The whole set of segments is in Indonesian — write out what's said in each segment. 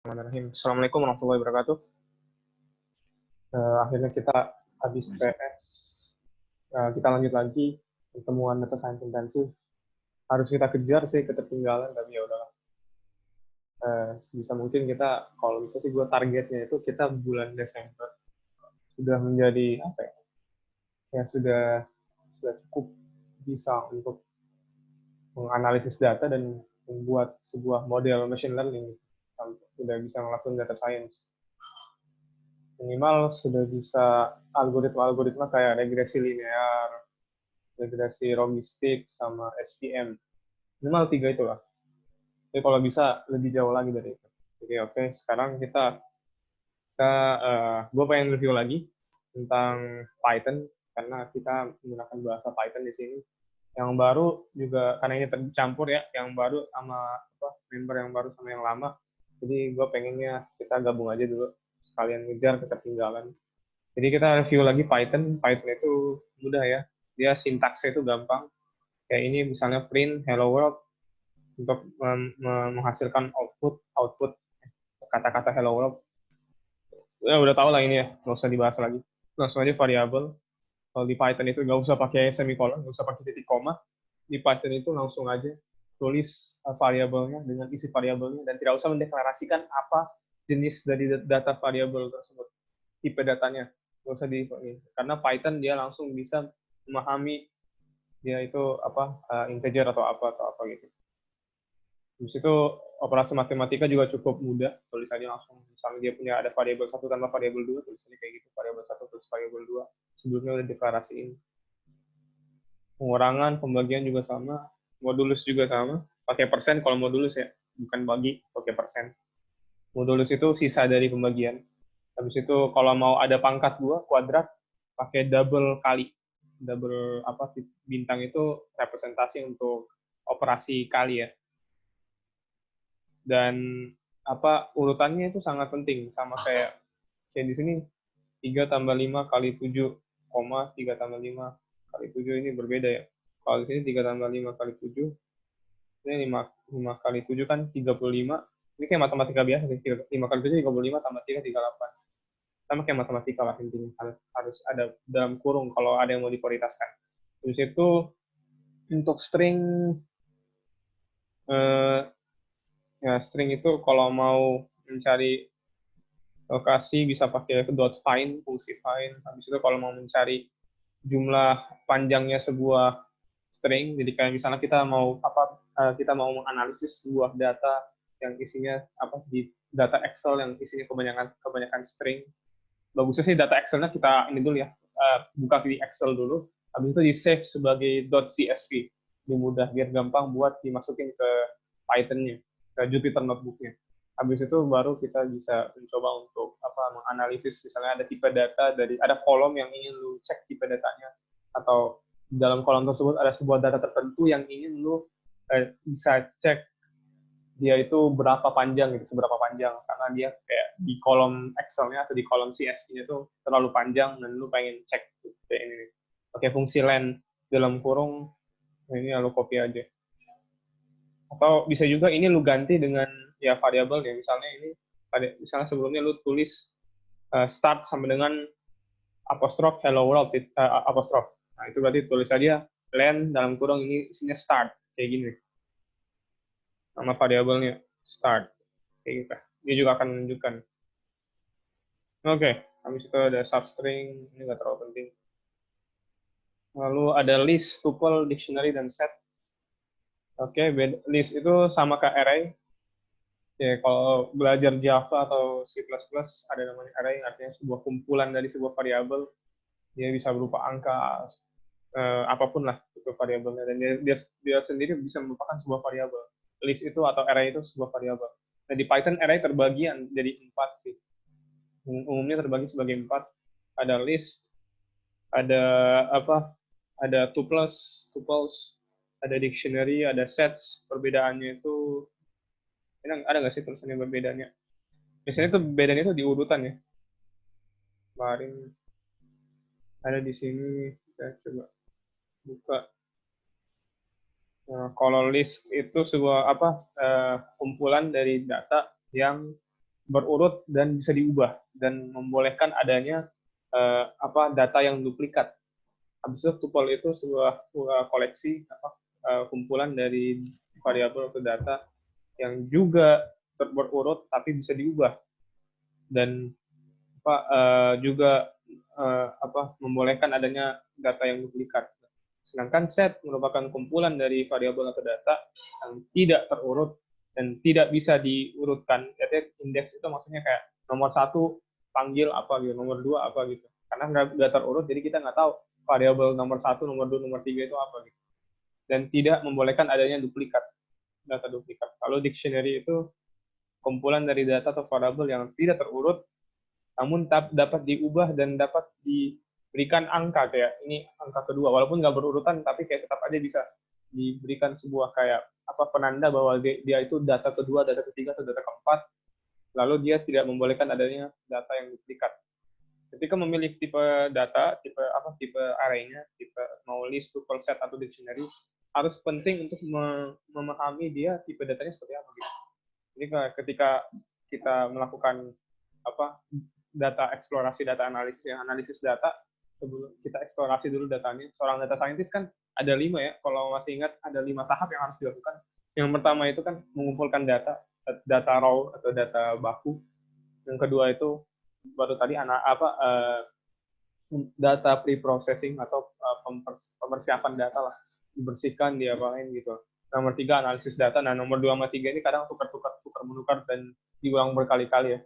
Bismillahirrahmanirrahim. Assalamualaikum warahmatullahi wabarakatuh. Akhirnya kita habis PS. Kita lanjut lagi pertemuan data science intensif. Harus kita kejar sih ketertinggalan, tapi ya udahlah. Sebisa mungkin kita, kalau bisa sih gue targetnya itu kita bulan Desember sudah menjadi apa ya? Ya sudah cukup bisa untuk menganalisis data dan membuat sebuah model machine learning. Sudah bisa melakukan data science. Minimal sudah bisa algoritma-algoritma kayak regresi linear, regresi logistik, sama SVM. Minimal 3 itulah. Jadi kalau bisa lebih jauh lagi dari itu. Jadi oke, sekarang gue pengen review lagi tentang Python karena kita menggunakan bahasa Python di sini. Yang baru juga karena ini tercampur ya, yang baru sama member yang baru sama yang lama. Jadi gue pengennya kita gabung aja dulu sekalian ngejar ketertinggalan. Jadi kita review lagi Python. Python itu mudah ya. Dia sintaksnya itu gampang. Kayak ini misalnya print hello world untuk menghasilkan output kata-kata hello world. Ya udah tahu lah ini ya, nggak usah dibahas lagi. Langsung aja variabel. Kalau di Python itu nggak usah pakai semikolon, nggak usah pakai titik koma. Di Python itu langsung aja tulis variabelnya dengan isi variabelnya dan tidak usah mendeklarasikan apa jenis dari data variabel tersebut, tipe datanya. Nggak usah di karena Python dia langsung bisa memahami dia itu apa integer atau apa gitu. Habis itu operasi matematika juga cukup mudah, tulisannya langsung. Misalnya dia punya ada variabel 1 tambah variabel 2, tulisannya kayak gitu, variabel 1 plus variabel 2. Sebelumnya udah deklarasiin. Pengurangan, pembagian juga sama, modulus juga sama. Pakai persen kalau modulus ya, bukan bagi, pakai persen. Modulus itu sisa dari pembagian. Habis itu kalau mau ada pangkat 2, kuadrat, pakai double kali. Double bintang itu representasi untuk operasi kali ya. Dan urutannya itu sangat penting, sama kayak di sini 3 tambah 5 kali 7, 3 tambah 5 kali 7 ini berbeda ya. Kalau di sini 3 tambah 5 kali 7, ini 5 kali 7 kan 35. Ini kayak matematika biasa sih, 5 kali 7 35 tambah 3 38. Sama kayak matematika lah intinya, harus ada dalam kurung kalau ada yang mau diprioritaskan. Terus itu untuk string ya string itu kalau mau mencari lokasi bisa pakai .find, fungsi find. Habis itu kalau mau mencari jumlah panjangnya sebuah string, jadi kayak misalnya kita mau menganalisis sebuah data yang isinya di data Excel yang isinya kebanyakan string. Bagusnya sih data Excel-nya kita ini dulu ya, buka di Excel dulu, habis itu di save sebagai .csv. Lebih mudah biar gampang buat dimasukin ke Python-nya, ke Jupyter Notebook-nya. Habis itu baru kita bisa mencoba untuk menganalisis, misalnya ada tipe data ada kolom yang ingin lu cek tipe datanya, atau dalam kolom tersebut ada sebuah data tertentu yang ingin lu bisa cek dia itu seberapa panjang karena dia kayak di kolom Excel-nya atau di kolom CSV-nya itu terlalu panjang dan lu pengen cek kayak ini pakai fungsi len dalam kurung. Ini lu copy aja, atau bisa juga ini lu ganti dengan ya variabel ya, misalnya sebelumnya lu tulis start sama dengan apostrof hello world apostrof. Nah itu berarti tulis aja len dalam kurung ini isinya start kayak gini nama variabelnya start kayak gitu. Dia juga akan menunjukkan. Oke, habis itu ada substring, ini nggak terlalu penting. Lalu ada list, tuple, dictionary, dan set. Oke, list itu sama kayak array. Ya, kalau belajar Java atau C++ ada namanya array, artinya sebuah kumpulan dari sebuah variabel. Dia bisa berupa angka, apapun lah itu variabelnya, dan dia sendiri bisa merupakan sebuah variabel. List itu atau array itu sebuah variabel. Nah, di Python array terbagi jadi 4 sih. Umumnya terbagi sebagai 4. Ada list, ada ada tuples, ada dictionary, ada sets. Perbedaannya itu ada nggak sih tulisannya perbedaannya? Biasanya itu bedanya itu di urutan ya. Kemarin ada di sini, kita coba buka. Nah, kalau list itu sebuah kumpulan dari data yang berurut dan bisa diubah dan membolehkan adanya data yang duplikat. Habis itu tuple itu sebuah koleksi kumpulan dari variabel atau data yang juga berurut tapi bisa diubah dan juga membolehkan adanya data yang duplikat. Sedangkan set merupakan kumpulan dari variabel atau data yang tidak terurut dan tidak bisa diurutkan. Jadi indeks itu maksudnya kayak nomor 1 panggil apa gitu, nomor 2 apa gitu. Karena nggak terurut, jadi kita nggak tahu variabel nomor 1, nomor 2, nomor 3 itu apa gitu. Dan tidak membolehkan adanya duplikat, data duplikat. Kalau dictionary itu kumpulan dari data atau variabel yang tidak terurut namun dapat diubah dan dapat diberikan angka, kayak ini angka kedua walaupun nggak berurutan tapi kayak tetap aja bisa diberikan sebuah kayak penanda bahwa dia itu data kedua, data ketiga atau data keempat, lalu dia tidak membolehkan adanya data yang duplikat. Ketika memilih tipe data, tipe arraynya, tipe mau list, tuple, set atau dictionary, harus penting untuk memahami dia tipe datanya seperti apa gitu. Jadi ketika kita melakukan data eksplorasi, data analisis data, sebelum kita eksplorasi dulu datanya. Seorang data scientist kan ada 5 ya, kalau masih ingat ada 5 tahap yang harus dilakukan. Yang pertama itu kan mengumpulkan data raw atau data baku. Yang kedua itu baru tadi data pre-processing atau pempersiapan data lah, dibersihkan, diapain gitu. Nomor 3 analisis data. Nah, nomor 2 sama 3 ini kadang tukar menukar dan diulang berkali-kali ya.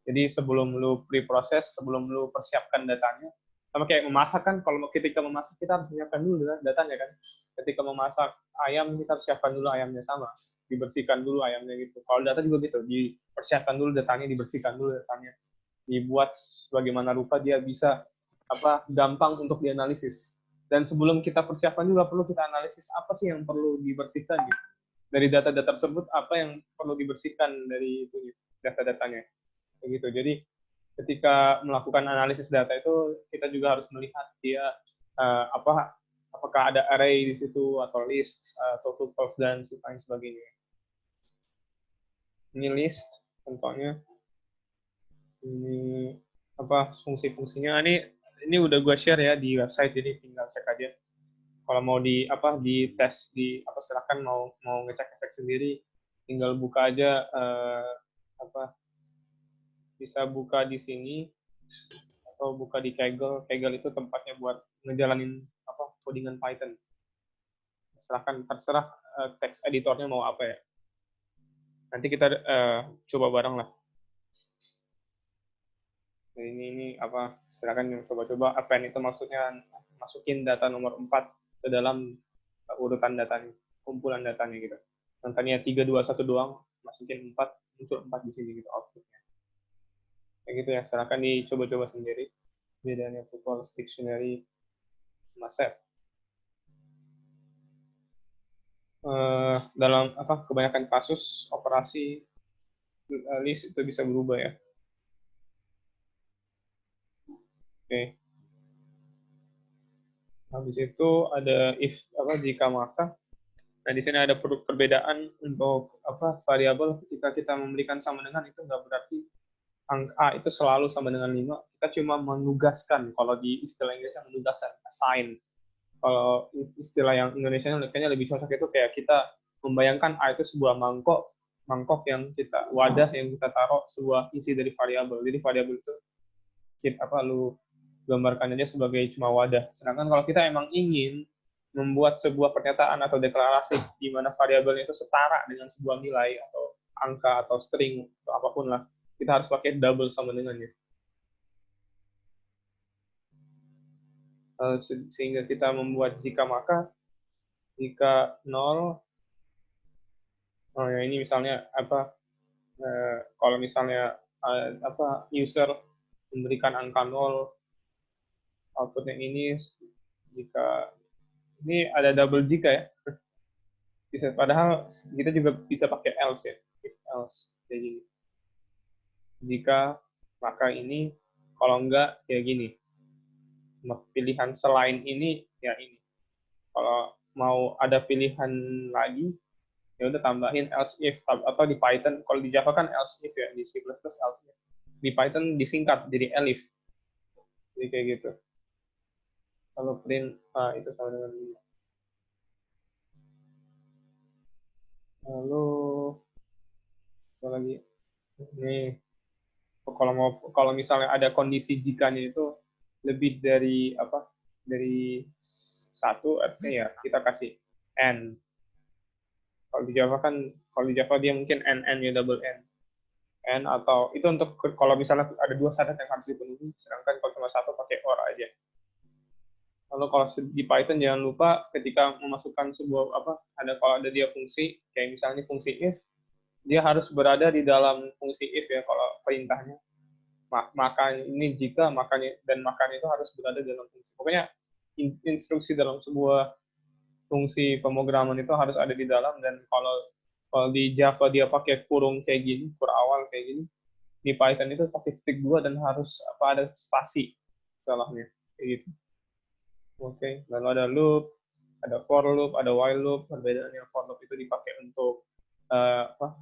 Jadi sebelum lu pre-proses, sebelum lu persiapkan datanya, sama kayak memasak kan, kalau ketika memasak kita harus menyiapkan dulu datanya kan. Ketika memasak ayam, kita harus siapkan dulu ayamnya sama. Dibersihkan dulu ayamnya gitu. Kalau data juga gitu, dipersiapkan dulu datanya, dibersihkan dulu datanya. Dibuat bagaimana rupa dia bisa gampang untuk dianalisis. Dan sebelum kita persiapkan juga perlu kita analisis apa sih yang perlu dibersihkan gitu. Dari data-data tersebut apa yang perlu dibersihkan dari itu data-datanya. Begitu. Jadi ketika melakukan analisis data itu kita juga harus melihat dia apakah ada array di situ atau list atau tuples dan lain sebagainya. Ini list contohnya. Ini fungsi-fungsinya. Ini udah gue share ya di website, jadi tinggal cek aja. Kalau mau di tes silakan mau ngecek sendiri, tinggal buka aja bisa buka di sini atau buka di Kaggle. Kaggle itu tempatnya buat ngejalanin codingan Python. Terserah teks editornya mau apa ya. Nanti kita coba bareng lah. Ini silakan coba-coba. Append itu maksudnya masukin data nomor 4 ke dalam urutan datanya, kumpulan datanya gitu. Contohnya 3, 2, 1 doang, masukin 4, muncul 4 di sini gitu outputnya. Kayak gitu ya, silakan dicoba-coba sendiri bedanya tuples, dictionary, sama set. Dalam kebanyakan kasus operasi list itu bisa berubah ya. Oke. Habis itu ada if jika maka. Nah, di sini ada perbedaan untuk variabel ketika kita memberikan sama dengan itu nggak berarti angka A itu selalu sama dengan 5. Kita cuma menugaskan, kalau di istilah Inggrisnya menugaskan, assign. Kalau istilah yang Indonesia kayaknya lebih cocok itu kayak kita membayangkan A itu sebuah mangkok yang wadah yang kita taruh sebuah isi dari variabel. Jadi variabel itu lu gambarkan aja sebagai cuma wadah. Sedangkan kalau kita emang ingin membuat sebuah pernyataan atau deklarasi di mana variabelnya itu setara dengan sebuah nilai atau angka atau string atau apapun lah, kita harus pakai double sama dengannya. Sehingga kita membuat jika maka, jika 0, ini misalnya kalau misalnya user memberikan angka 0, outputnya ini jika ini ada double jika ya, bisa, padahal kita juga bisa pakai else ya, if else. Jadi jika maka ini, kalau enggak ya gini, pilihan selain ini ya ini. Kalau mau ada pilihan lagi Ya udah tambahin else if, atau di Python kalau di Java kan else if ya, di C++ else if. Di Python disingkat jadi elif. Jadi kayak gitu. Kalau print itu sama dengan ini. Lalu apa lagi? Nih, kalau misalnya ada kondisi jikanya itu lebih dari apa? Dari satu, artinya ya kita kasih n. Kalau di Java kan, kalau di Java dia mungkin n ya, double n. N atau itu untuk kalau misalnya ada dua syarat yang harus dipenuhi, sedangkan kalau cuma satu pakai or aja. Lalu kalau di Python jangan lupa ketika memasukkan sebuah apa, kalau ada dia fungsi, kayak misalnya fungsi if, dia harus berada di dalam fungsi if ya kalau perintahnya. Maka ini jika makanya dan makanya itu harus berada dalam fungsi. Pokoknya instruksi dalam sebuah fungsi pemrograman itu harus ada di dalam, dan kalau di Java dia pakai kurung kayak gini, awal kayak gini, di Python itu pakai titik dua dan harus apa ada spasi salahnya kayak gitu. Oke, lalu ada loop, ada for loop, ada while loop. Perbedaannya for loop itu dipakai untuk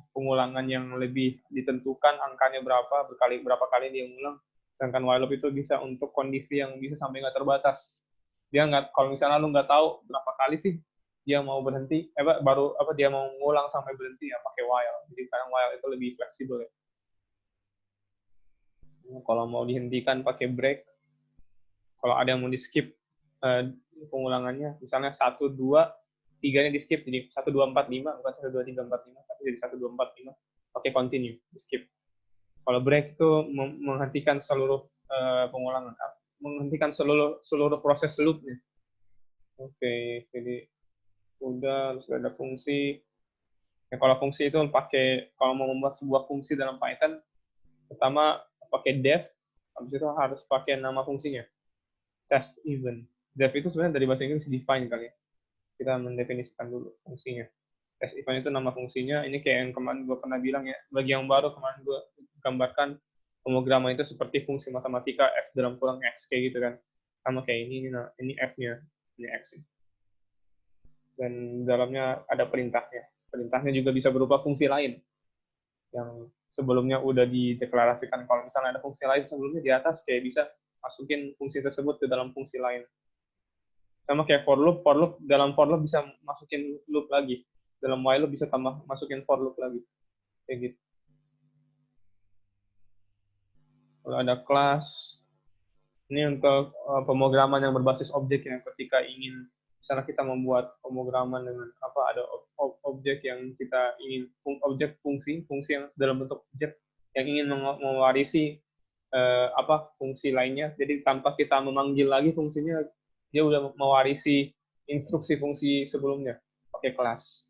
pengulangan yang lebih ditentukan, angkanya berapa, berapa kali dia ngulang. Sedangkan while loop itu bisa untuk kondisi yang bisa sampai nggak terbatas. Dia nggak, kalau misalnya lu nggak tahu berapa kali sih dia mau berhenti, dia mau ngulang sampai berhenti ya pakai while. Jadi sekarang while itu lebih fleksibel ya. Kalau mau dihentikan pakai break, kalau ada yang mau di skip pengulangannya, misalnya 1, 2, 3-nya di skip, jadi 1, 2, 4, 5, bukan 1, 2, 3, 4, 5, tapi jadi 1, 2, 4, 5, pakai continue, di skip. Kalau break itu menghentikan seluruh pengulangan, menghentikan seluruh proses loop-nya. Oke, jadi udah, terus ada fungsi. Ya, kalau fungsi itu kalau mau membuat sebuah fungsi dalam Python, pertama pakai def, habis itu harus pakai nama fungsinya, test event. Def itu sebenarnya dari bahasa Inggris define kali ya. Kita mendefinisikan dulu fungsinya. Test event itu nama fungsinya. Ini kayak yang kemarin gue pernah bilang ya. Bagi yang baru, kemarin gue gambarkan pemrograman itu seperti fungsi matematika f dalam kurang x kayak gitu kan. Sama kayak ini f-nya, ini x. Dan dalamnya ada perintahnya. Perintahnya juga bisa berupa fungsi lain yang sebelumnya udah dideklarasikan. Kalau misalnya ada fungsi lain sebelumnya di atas, kayak bisa masukin fungsi tersebut ke dalam fungsi lain. Sama kayak for loop dalam for loop bisa masukin loop lagi, dalam while loop bisa masukin for loop lagi kayak gitu. Kalau ada kelas, ini untuk pemrograman yang berbasis objek, yang ketika ingin misalnya kita membuat pemrograman dengan ada objek yang kita ingin, objek fungsi yang dalam bentuk objek yang ingin mewarisi fungsi lainnya, jadi tanpa kita memanggil lagi fungsinya, dia udah mewarisi instruksi fungsi sebelumnya pakai kelas.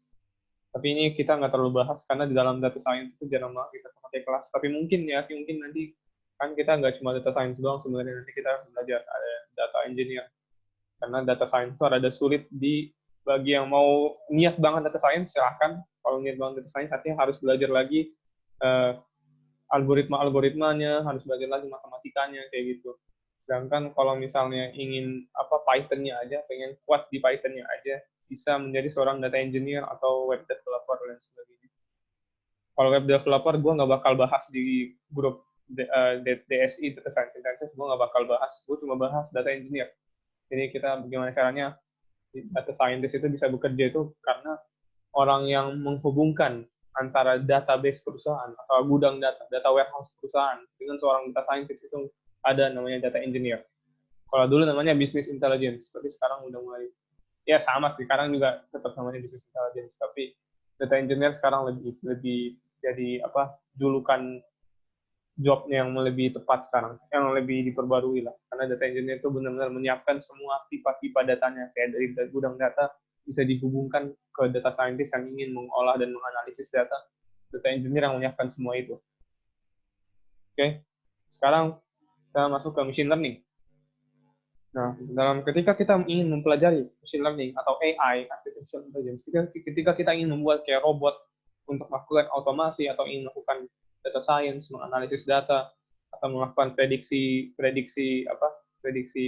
Tapi ini kita nggak terlalu bahas karena di dalam data science itu jarang banget kita pakai kelas. Tapi mungkin nanti kan kita nggak cuma data science doang, sebenarnya nanti kita belajar ada data engineer. Karena data science itu ada sulit, bagi yang mau niat banget data science silahkan. Kalau niat banget data science artinya harus belajar lagi algoritmanya, harus belajar lagi matematikanya kayak gitu. Sedangkan kalau misalnya ingin Python-nya aja, pengen kuat di Python-nya aja, bisa menjadi seorang data engineer atau web developer dan sebagainya. Kalau web developer, gue nggak bakal bahas di grup DSI, Data Science Intensive, gue nggak bakal bahas. Gue cuma bahas data engineer. Jadi kita bagaimana caranya data scientist itu bisa bekerja itu karena orang yang menghubungkan antara database perusahaan atau gudang data warehouse perusahaan dengan seorang data scientist itu ada namanya data engineer. Kalau dulu namanya business intelligence, tapi sekarang udah mulai, ya sama sih, sekarang juga tetap namanya business intelligence, tapi data engineer sekarang lebih jadi julukan jobnya yang lebih tepat sekarang, yang lebih diperbarui lah, karena data engineer itu benar-benar menyiapkan semua pipa-pipa datanya, kayak dari gudang data bisa dihubungkan ke data scientist yang ingin mengolah dan menganalisis data engineer yang menyiapkan semua itu. Oke, sekarang kita masuk ke machine learning. Nah, ketika kita ingin mempelajari machine learning atau AI, artificial intelligence, ketika kita ingin membuat kayak robot untuk melakukan otomasi atau ingin melakukan data science, menganalisis data, atau melakukan prediksi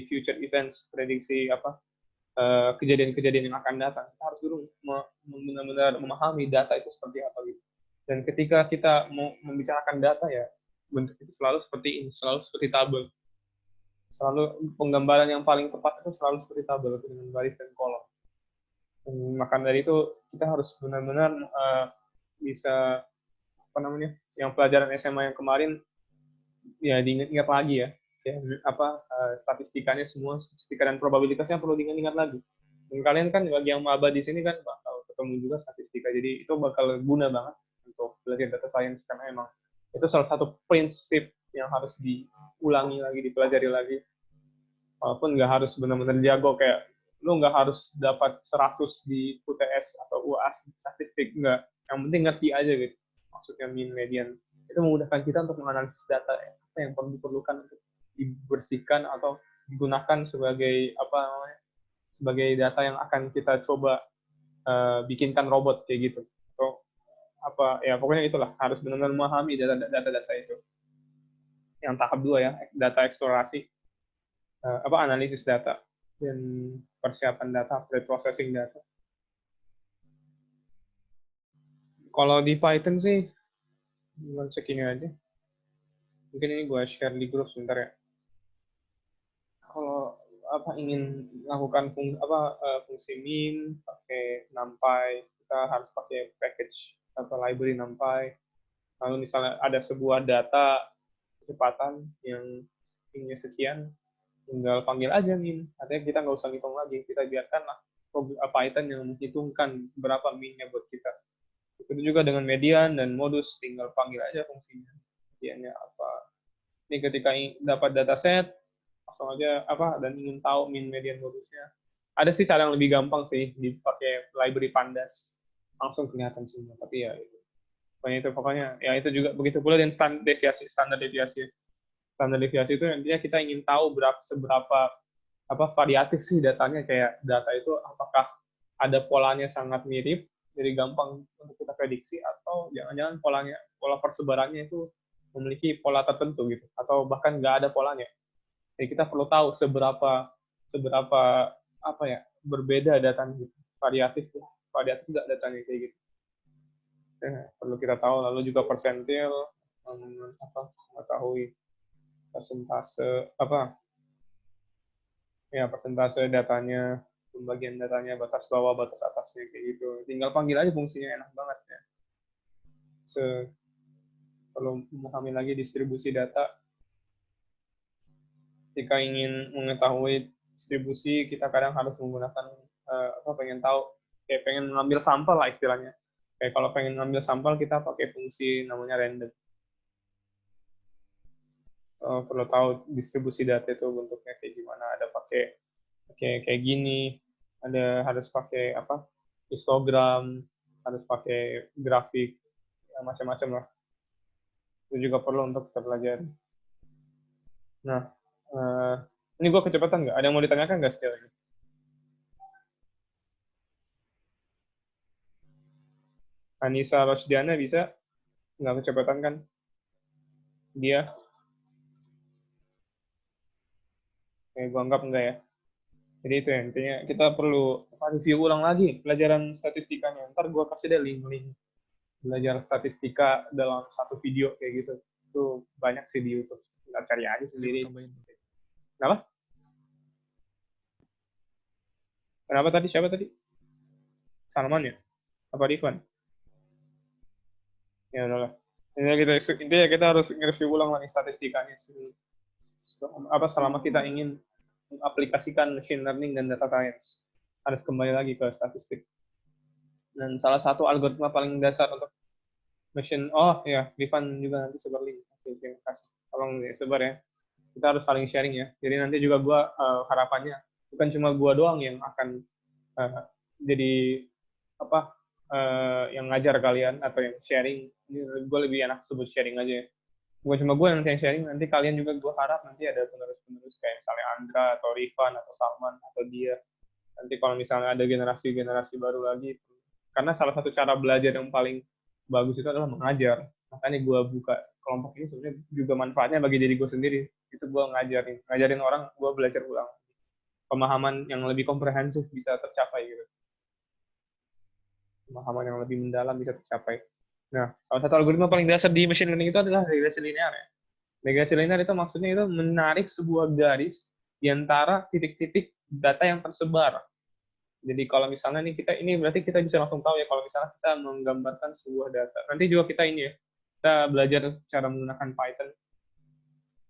future events, prediksi kejadian-kejadian yang akan datang. Kita harus dulu benar-benar memahami data itu seperti apa gitu. Dan ketika kita mau membicarakan data ya, bentuk itu selalu seperti ini, selalu seperti tabel. Selalu penggambaran yang paling tepat itu selalu seperti tabel dengan baris dan kolom. Dan maka dari itu kita harus benar-benar bisa apa namanya, yang pelajaran SMA yang kemarin ya diingat-ingat lagi ya, statistikanya semua, statistika dan probabilitasnya perlu diingat-ingat lagi. Dan kalian kan bagi yang maba di sini kan bakal ketemu juga statistika, jadi itu bakal guna banget untuk belajar data science karena emang itu salah satu prinsip yang harus diulangi lagi, dipelajari lagi. Walaupun nggak harus benar-benar jago kayak lu nggak harus dapat 100 di UTS atau UAS statistik, nggak. Yang penting ngerti aja gitu. Maksudnya mean, median. Itu memudahkan kita untuk menganalisis data apa yang perlu diperlukan untuk dibersihkan atau digunakan sebagai apa namanya, sebagai data yang akan kita coba bikinkan robot kayak gitu. Atau apa ya, pokoknya itulah, harus benar-benar memahami data-data itu. Yang tahap 2 ya, data eksplorasi, analisis data dan persiapan data, pre-processing data. Kalau di Python sih, cek ini aja. Mungkin ini gue share di grup sebentar ya. Kalau ingin melakukan fungsi min pakai NumPy, kita harus pakai package atau library NumPy. Lalu misalnya ada sebuah data kecepatan yang tingginya sekian, tinggal panggil aja min. Artinya kita nggak usah ngitung lagi, kita biarkanlah Python yang menghitungkan berapa minnya buat kita. Itu juga dengan median dan modus, tinggal panggil aja fungsinya. Mediannya apa. Ini ketika dapat dataset, langsung aja dan ingin tahu min, median, modusnya. Ada sih cara yang lebih gampang sih, dipakai library Pandas. Langsung kelihatan semua, tapi ya itu. Pokoknya ya itu juga begitu pula dengan standar deviasi. Standar deviasi itu nantinya kita ingin tahu seberapa variatif sih datanya, kayak data itu apakah ada polanya sangat mirip, jadi gampang untuk kita prediksi, atau jangan-jangan pola persebarannya itu memiliki pola tertentu gitu, atau bahkan nggak ada polanya. Jadi kita perlu tahu seberapa berbeda datanya gitu. Variatif nggak datanya kayak gitu. Perlu kita tahu. Lalu juga persentil, mengetahui persentase datanya, pembagian datanya, batas bawah, batas atasnya kayak gitu. Tinggal panggil aja fungsinya, enak banget ya. Perlu memahami lagi distribusi data. Jika ingin mengetahui distribusi, kita kadang harus menggunakan pengen mengambil sampel lah istilahnya. Kayak kalau pengen ngambil sampel, kita pakai fungsi namanya random. Perlu tahu distribusi data itu bentuknya kayak gimana. Ada pakai kayak gini, harus pakai histogram, harus pakai grafik, macam-macam lah. Itu juga perlu untuk kita pelajari. Nah, ini gue kecepatan nggak? Ada yang mau ditanyakan nggak sekali lagi? Anissa Rosdiana bisa? Nggak kecepatan kan? Dia? Gue anggap enggak ya. Jadi itu ya, intinya kita perlu review ulang lagi pelajaran statistikanya. Ntar gue kasih deh link-link belajar statistika dalam satu video kayak gitu. Itu banyak sih di YouTube. Kita cari aja sendiri. Kenapa? Kenapa tadi? Siapa tadi? Salman ya? Apa Rifan? Ya udahlah. Intinya kita harus nge-review ulang lagi statistikanya. Selama kita ingin mengaplikasikan machine learning dan data science, harus kembali lagi ke statistik. Dan salah satu algoritma paling dasar untuk machine, Rifan juga nanti sebar link. Oke, terima kasih. Tolong sebar ya. Kita harus saling sharing ya. Jadi nanti juga gue harapannya bukan cuma gue doang yang akan jadi yang ngajar kalian atau yang sharing. Ini gue lebih enak sebut sharing aja ya. Bukan cuma gue yang sharing, nanti kalian juga gue harap nanti ada penerus-penerus kayak misalnya Andra atau Rifan atau Salman atau dia. Nanti kalau misalnya ada generasi-generasi baru lagi, karena salah satu cara belajar yang paling bagus itu adalah mengajar. Makanya gue buka kelompok ini sebenarnya juga manfaatnya bagi diri gue sendiri. Itu gue ngajarin orang, gue belajar ulang. pemahaman yang lebih komprehensif bisa tercapai gitu. Pemahaman yang lebih mendalam bisa tercapai. Nah, salah satu algoritma paling dasar di machine learning itu adalah regresi linear ya. Regresi linear itu maksudnya itu menarik sebuah garis di antara titik-titik data yang tersebar. Jadi kalau misalnya nih kita ini berarti kita bisa langsung tahu ya kalau misalnya kita menggambarkan sebuah data. Nanti juga kita ini ya, kita belajar cara menggunakan Python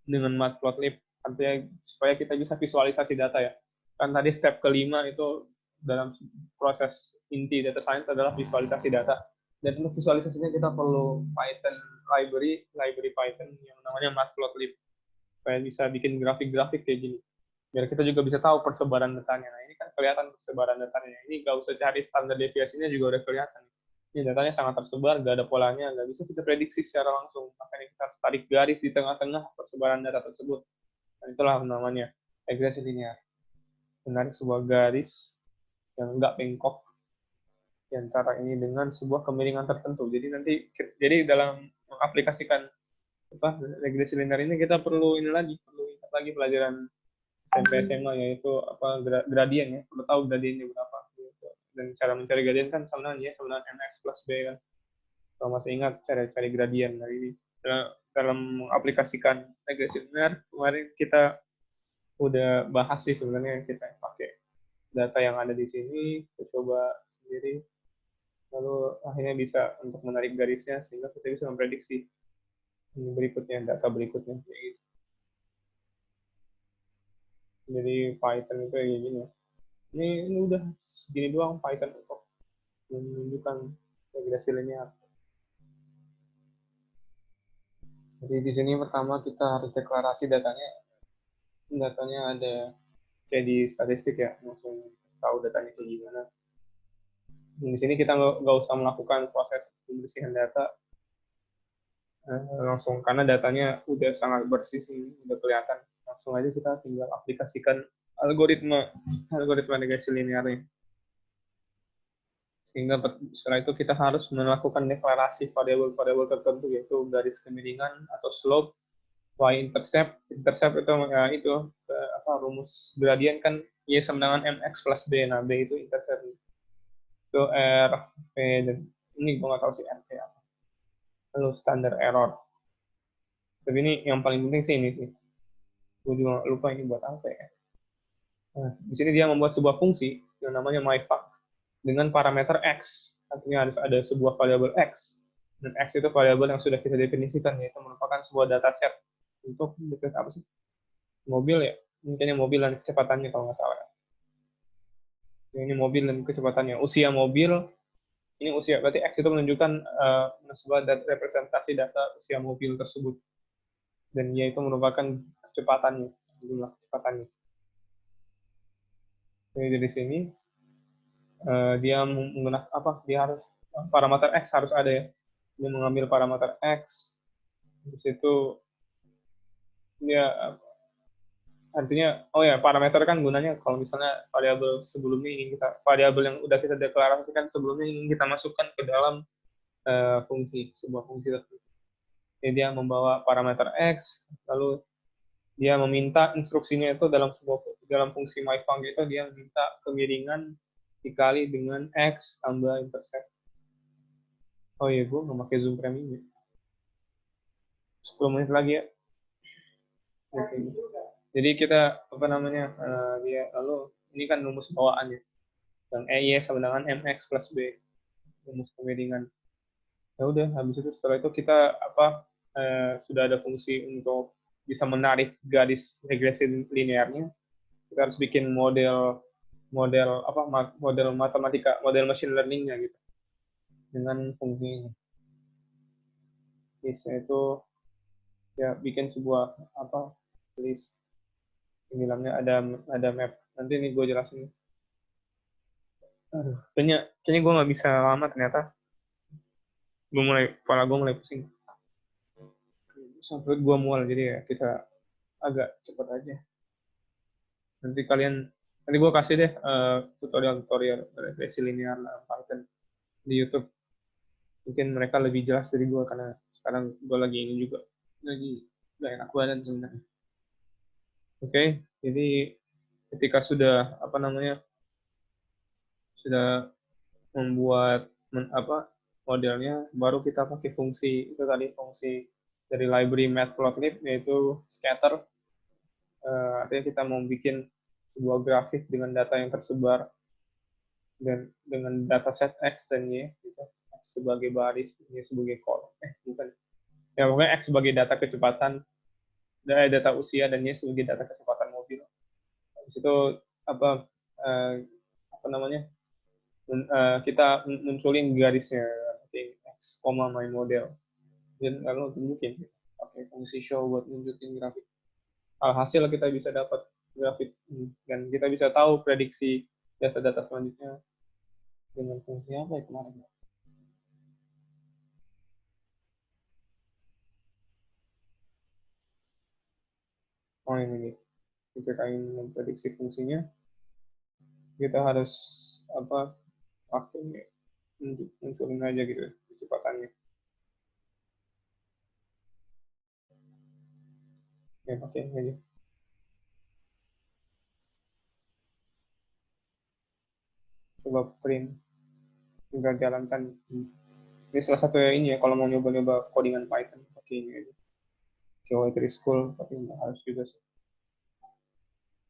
dengan matplotlib artinya supaya kita bisa visualisasi data ya. Kan tadi step kelima itu dalam proses inti data science adalah visualisasi data. Dan untuk visualisasinya kita perlu Python library Python yang namanya matplotlib supaya bisa bikin grafik-grafik kayak gini. Biar kita juga bisa tahu persebaran datanya. Nah, ini kan kelihatan persebaran datanya. Ini nggak usah cari standar deviasinya juga udah kelihatan. Ini datanya sangat tersebar, nggak ada polanya, nggak bisa kita prediksi secara langsung. Makanya kita harus tarik garis di tengah-tengah persebaran data tersebut. Dan itulah namanya regresi linear. Menarik sebuah garis yang nggak bengkok di antara ini dengan sebuah kemiringan tertentu. Jadi dalam mengaplikasikan regresi linear ini kita perlu ingat lagi pelajaran SMP SMA yaitu gradien ya, perlu tahu gradiennya berapa gitu. Dan cara mencari gradien kan sama mx plus b kan. Kalau masih ingat cara cari gradien dari dalam mengaplikasikan regresi linear kemarin kita udah bahas sih sebenarnya kita pakai data yang ada di sini, kita coba sendiri, lalu akhirnya bisa untuk menarik garisnya sehingga kita bisa memprediksi ini berikutnya data berikutnya kayak gitu. Jadi Python itu kayak gini. Ini udah segini doang Python untuk menunjukkan regresi linear. Jadi di sini pertama kita harus deklarasi datanya. Datanya ada kayak di statistik ya, langsung tahu datanya kayak gimana. Di sini kita nggak usah melakukan proses pembersihan data langsung karena datanya udah sangat bersih sih, udah kelihatan. Langsung aja kita tinggal aplikasikan algoritma regresi linearnya. Sehingga setelah itu kita harus melakukan deklarasi variabel-variabel tertentu yaitu garis kemiringan atau slope, y-intercept. Intercept itu rumus gradien kan y sama dengan mx plus b. Nah, b itu intercept. Itu r, p, dan ini gue nggak tahu sih r, p apa. Lalu standar error. Tapi ini yang paling penting sih ini sih. Gue juga lupa ini buat apa ya. Nah, di sini dia membuat sebuah fungsi yang namanya myfunc dengan parameter x. Artinya harus ada sebuah variabel x. Dan x itu variabel yang sudah kita definisikan, yaitu merupakan sebuah dataset untuk apa sih? Mobil ya? Mungkinnya mobil dan kecepatannya kalau nggak salah. Ini mobil dan kecepatannya. Usia mobil, ini usia, berarti x itu menunjukkan sebuah representasi data usia mobil tersebut. Dan y itu merupakan kecepatannya, jumlah kecepatannya. Jadi dari sini dia menggunakan dia harus parameter x harus ada ya. Dia mengambil parameter x, terus itu dia artinya parameter kan gunanya kalau misalnya variabel sebelumnya variabel yang udah kita deklarasikan sebelumnya ingin kita masukkan ke dalam sebuah fungsi tertentu. Jadi dia membawa parameter x, lalu dia meminta instruksinya itu dalam fungsi myfunc itu dia meminta kemiringan dikali dengan x tambah intercept. Oh iya, gue nggak pakai Zoom Premium. 10 menit lagi ya. Okay. Jadi kita dia lalu ini kan rumus bawaannya. Yang y sama dengan mx plus b, rumus kemiringan. Ya udah, habis itu setelah itu kita sudah ada fungsi untuk bisa menarik garis regresi linearnya. Kita harus bikin model matematika, model machine learning-nya gitu dengan fungsi ini. Listnya itu ya bikin sebuah list. Bilangnya ada map. Nanti ini gue jelasin. Aduh, kayaknya gue nggak bisa lama ternyata. Kepala gue mulai pusing. Sampai gue mual, jadi ya kita agak cepat aja. Nanti gue kasih deh tutorial regresi linear Python di YouTube. Mungkin mereka lebih jelas dari gue karena sekarang gue lagi gak enak badan sebenarnya. Oke, jadi ketika sudah sudah membuat modelnya, baru kita pakai fungsi itu tadi, fungsi dari library matplotlib, yaitu scatter. Artinya kita mau bikin sebuah grafik dengan data yang tersebar dan dengan dataset X dan Y, gitu. X sebagai baris, Y sebagai kolom. Bukan. Ya, pokoknya X sebagai data kecepatan, data usia, dan Y sebagai data kecepatan mobil. Habis itu apa apa namanya? Kita munculin garisnya, X, my model. Dan lalu tunjukin pakai fungsi show buat nunjukin grafik. Alhasil kita bisa dapat grafik dan kita bisa tahu prediksi data-data selanjutnya dengan fungsi apa ya kemarin. Oh ini kita ingin memprediksi fungsinya, kita harus pakai munculin aja gitu kecepatannya. Ya pakai aja. Coba print, tinggal jalankan. Ini salah satu ini ya, kalau mau nyoba-nyoba codingan Python pakai ini aja. Geometry School, tapi nggak harus juga sih.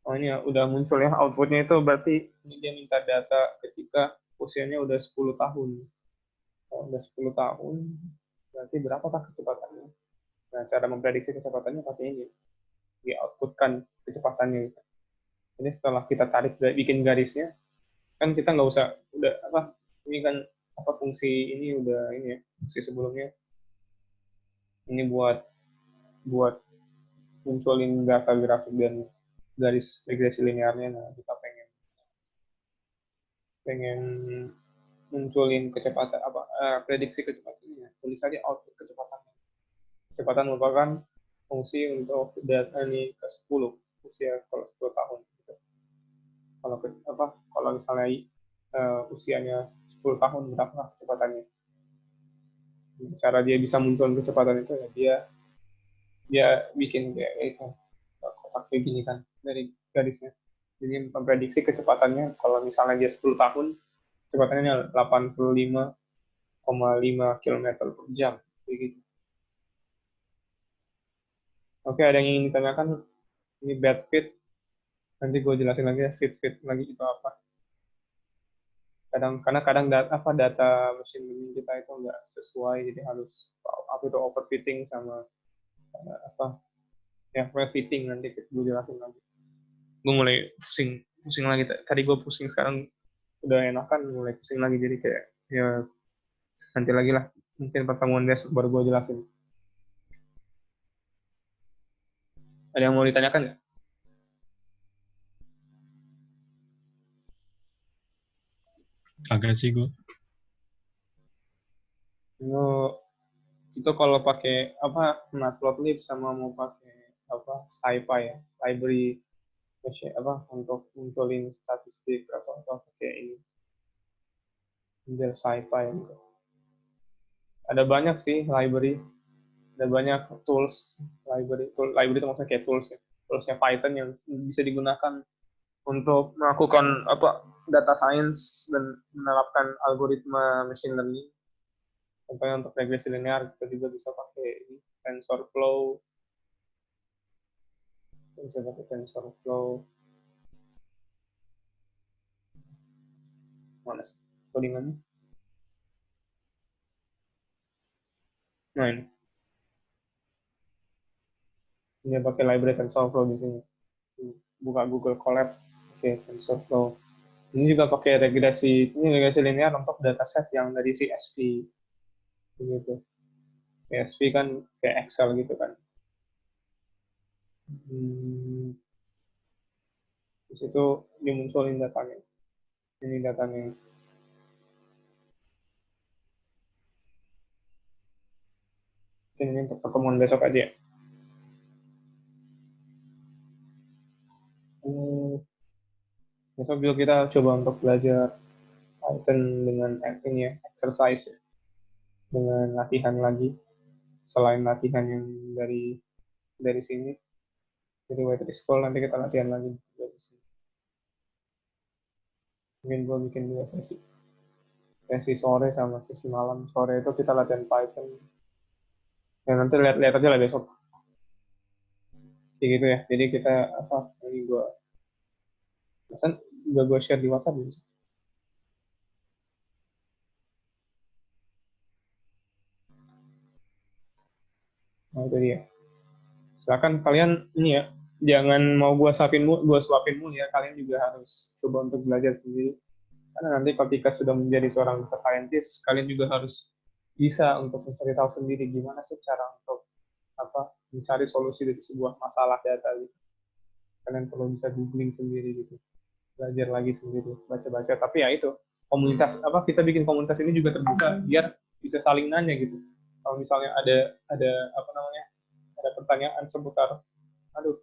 Oh ini ya, udah muncul ya outputnya, itu berarti ini dia minta data ketika usianya udah 10 tahun. Kalau udah 10 tahun, berarti berapakah kecepatannya? Nah, cara memprediksi kecepatannya pakai ini. Di-outputkan kecepatannya. Jadi setelah kita tarik, bikin garisnya, kan kita nggak usah, ini kan fungsi ini udah ini ya, fungsi sebelumnya. Ini buat munculin data grafik dan garis regresi linearnya. Nah, kita pengen munculin kecepatan prediksi kecepatannya, tulis saja output kecepatan. Kecepatan merupakan fungsi untuk data ini ke 10 usia, kalau 10 tahun gitu. Kalau misalnya usianya 10 tahun, berapa kecepatannya? Cara dia bisa munculin kecepatan itu ya dia bikin kayak itu kotak kayak gini kan dari garisnya. Jadi memprediksi kecepatannya, kalau misalnya dia 10 tahun, kecepatannya 85,5 km per jam. Begitu. Oke, ada yang ingin ditanyakan? Ini bad fit. Nanti gue jelasin lagi ya, fit lagi itu apa. Karena kadang data mesin learning kita itu nggak sesuai, jadi harus itu overfitting sama fitting. Nanti gue jelasin lagi. Gue mulai pusing lagi. Tadi gue pusing, sekarang udah enakan, mulai pusing lagi, jadi kayak ya nanti lagi lah, mungkin pertemuan besok baru gue jelasin. Ada yang mau ditanyakan nggak? Agak sih gue. Itu kalau pakai matplotlib sama mau pakai SciPy ya, library untuk munculin statistik atau pakai ini model SciPy gitu. Ada banyak sih library, ada banyak tools library itu maksudnya kayak toolsnya Python yang bisa digunakan untuk melakukan data science dan menerapkan algoritma machine learning. Contohnya untuk regresi linear kita juga bisa pakai ini, TensorFlow, mana sih codingannya? Nah ini pakai library TensorFlow di sini. Buka Google Colab, oke, TensorFlow. Ini juga pakai regresi linear untuk dataset yang dari CSV, begitu. CSV kan kayak Excel gitu kan. Di situ dimunculin datanya. Ini datanya. Mungkin ini untuk pertemuan besok aja. Besok juga kita coba untuk belajar Python dengan ini ya, exercise ya. Dengan latihan lagi, selain latihan yang dari sini, jadi White School, nanti kita latihan lagi dari sini. Mungkin gue bikin 2 sesi. Sesi sore sama sesi malam. Sore itu kita latihan Python. Ya nanti lihat-lihat aja lah besok. Kayak gitu ya. Jadi kita ini gue pesan udah gue share di WhatsApp gitu. Nah itu dia. Silakan kalian ini ya, jangan mau gue suapin mulu ya. Kalian juga harus coba untuk belajar sendiri. Karena nanti ketika sudah menjadi seorang data scientist, kalian juga harus bisa untuk mencari tahu sendiri gimana sih cara untuk mencari solusi dari sebuah masalah data gitu. Kalian perlu bisa googling sendiri gitu, belajar lagi sendiri, baca-baca. Tapi ya itu komunitas kita bikin komunitas ini juga terbuka biar bisa saling nanya gitu. Kalau misalnya ada ada pertanyaan seputar, aduh,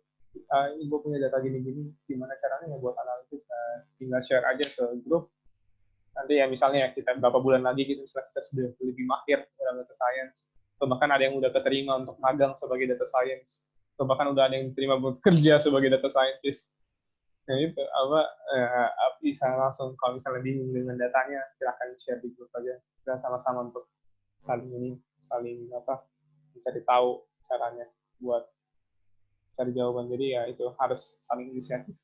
ini gue punya data gini-gini, gimana caranya ya buat analisis? Tinggal share aja ke grup. Nanti ya misalnya kita berapa bulan lagi gitu, setelah kita sudah lebih mahir dalam data science, atau bahkan ada yang udah keterima untuk magang sebagai data science, atau bahkan udah ada yang diterima bekerja sebagai data scientist. Nah itu bisa langsung kalau misalnya bingung dengan datanya, silahkan share di grup aja. Kita sama-sama untuk saling mencari tahu caranya buat cari jawaban. Jadi ya itu harus saling inisiatif.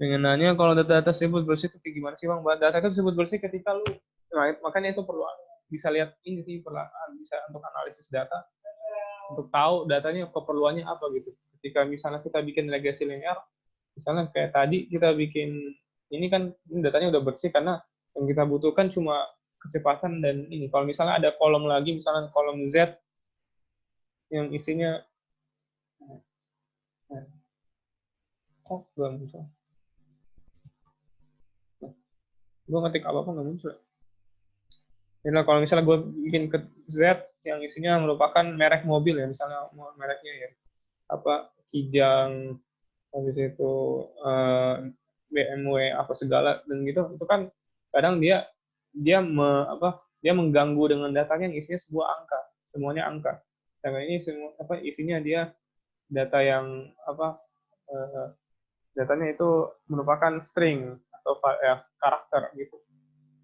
Pengen nanya kalau data-data tersebut bersih itu kayak gimana sih bang? Data itu tersebut bersih ketika lu, makanya itu perlu bisa lihat ini sih, bisa untuk analisis data, untuk tahu datanya keperluannya apa gitu. Ketika misalnya kita bikin legacy linear, misalnya kayak tadi kita bikin ini kan ini datanya udah bersih karena yang kita butuhkan cuma kecepatan dan ini. Kalau misalnya ada kolom lagi, misalnya kolom Z yang isinya belum muncul. Gue ngetik apa-apa nggak muncul. Jadi kalau misalnya gue bikin ke Z yang isinya merupakan merek mobil ya, misalnya mereknya ya Kijang, habis itu BMW apa segala dan gitu, itu kan kadang dia dia dia mengganggu dengan datanya yang isinya sebuah angka, semuanya angka. Dan ini semua isinya dia data yang eh, datanya itu merupakan string atau karakter gitu.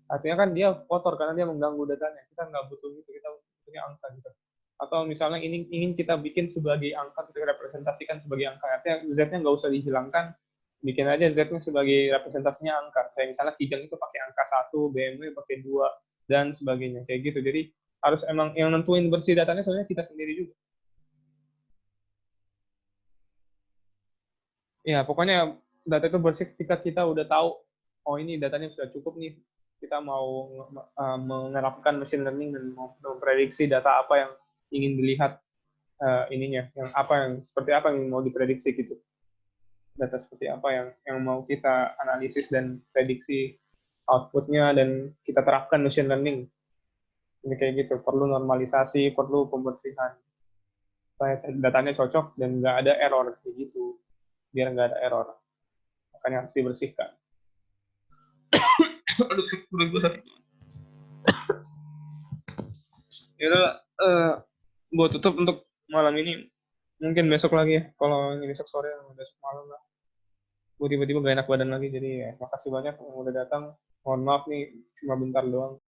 Artinya kan dia kotor karena dia mengganggu datanya. Kita nggak butuh itu, kita butuhnya angka gitu. Atau misalnya ini ingin kita bikin sebagai angka, kita representasikan sebagai angka. Artinya Z-nya nggak usah dihilangkan, bikin aja Z-nya sebagai representasinya angka. Kayak misalnya Kijang itu pakai angka 1, BMW pakai 2, dan sebagainya. Kayak gitu. Jadi harus emang yang nentuin bersih datanya sebenarnya kita sendiri juga. Ya, pokoknya data itu bersih ketika kita udah tahu, oh ini datanya sudah cukup nih, kita mau menerapkan machine learning dan mau memprediksi data apa yang ingin dilihat ininya, yang seperti apa yang mau diprediksi gitu, data seperti apa yang mau kita analisis dan prediksi outputnya dan kita terapkan machine learning. Ini kayak gitu, perlu normalisasi, perlu pembersihan supaya datanya cocok dan nggak ada error kayak gitu, biar nggak ada error, makanya harus dibersihkan. Aduh, perut gue sakit. Yaudah, gue tutup untuk malam ini. Mungkin besok lagi ya. Kalau ini besok sore, besok malam lah. Gue tiba-tiba gak enak badan lagi. Jadi ya, makasih banyak yang udah datang. Mohon maaf nih, cuma bentar doang.